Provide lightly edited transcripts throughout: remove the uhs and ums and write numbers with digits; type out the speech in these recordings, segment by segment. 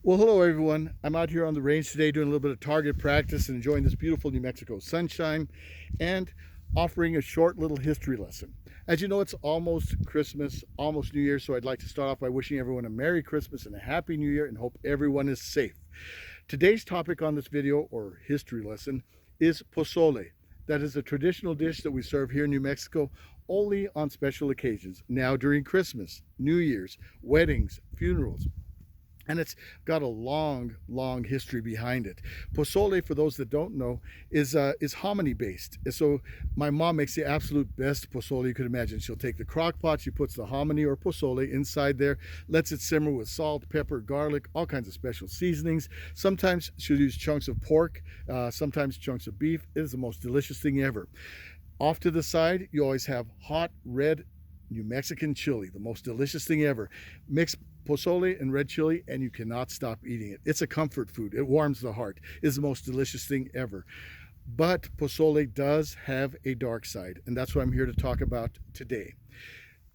Well, hello everyone. I'm out here on the range today doing a little bit of target practice and enjoying this beautiful New Mexico sunshine and offering a short little history lesson. As you know, it's almost Christmas, almost New Year, so I'd like to start off by wishing everyone a Merry Christmas and a Happy New Year and hope everyone is safe. Today's topic on this video or history lesson is Posole. That is a traditional dish that we serve here in New Mexico only on special occasions. Now during Christmas, New Year's, weddings, funerals, and it's got a long history behind it. Posole, for those that don't know, is hominy based. So my mom makes the absolute best posole you could imagine. She'll take the crock pot, she puts the hominy or posole inside there, lets it simmer with salt, pepper, garlic, all kinds of special seasonings. Sometimes she'll use chunks of pork, sometimes chunks of beef. It is the most delicious thing ever. Off to the side, you always have hot red New Mexican chili, the most delicious thing ever. Mix posole and red chili and you cannot stop eating it. It's a comfort food. It warms the heart. It's the most delicious thing ever. But posole does have a dark side, and that's what I'm here to talk about today.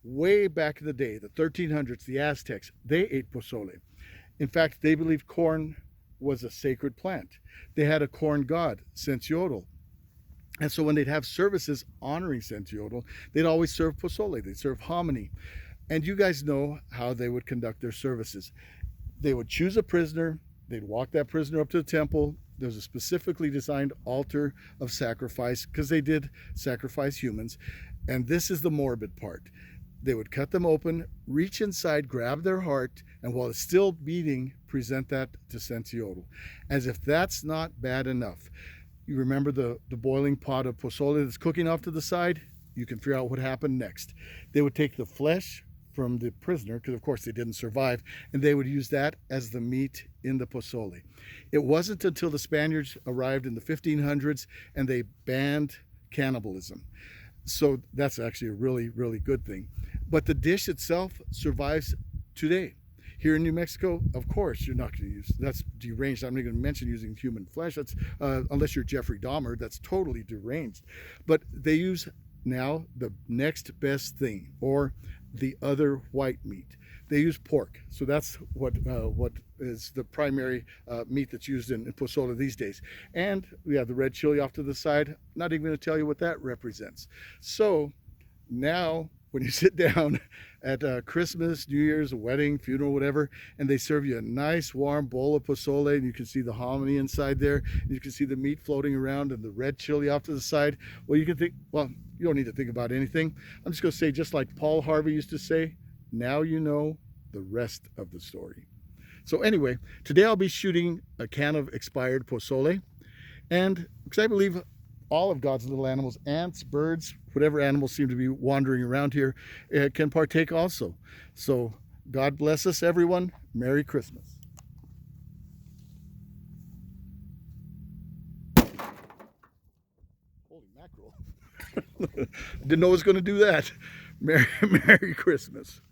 Way back in the day, the 1300s, the Aztecs, they ate posole. In fact, they believed corn was a sacred plant. They had a corn god, Sensiotl. And so when they'd have services honoring Sensiotl, they'd always serve posole. They'd serve hominy. And you guys know how they would conduct their services. They would choose a prisoner. They'd walk that prisoner up to the temple. There's a specifically designed altar of sacrifice because they did sacrifice humans. And this is the morbid part. They would cut them open, reach inside, grab their heart, and while it's still beating, present that to Sensiotl. As if that's not bad enough. You remember the boiling pot of posole that's cooking off to the side? You can figure out what happened next. They would take the flesh from the prisoner, because of course they didn't survive, and they would use that as the meat in the posole. It wasn't until the Spaniards arrived in the 1500s and they banned cannibalism. So that's actually a really good thing. But the dish itself survives today. Here in New Mexico, of course, you're not going to use, that's deranged. I'm not going to mention using human flesh. That's unless you're Jeffrey Dahmer, that's totally deranged. But they use now the next best thing, or the other white meat. They use pork, so that's what is the primary meat that's used in posole these days. And we have the red chili off to the side. Not even going to tell you what that represents. So now, when you sit down at Christmas, New Year's, a wedding, funeral, whatever, and they serve you a nice warm bowl of posole, and you can see the hominy inside there, and you can see the meat floating around and the red chili off to the side, well, you can think, well, you don't need to think about anything. I'm just going to say, just like Paul Harvey used to say, now you know the rest of the story. So anyway, today I'll be shooting a can of expired posole, and because I believe all of God's little animals, ants, birds, whatever animals seem to be wandering around here, can partake also. So God bless us, everyone. Merry Christmas. Holy mackerel. Didn't know I was going to do that. Merry Christmas.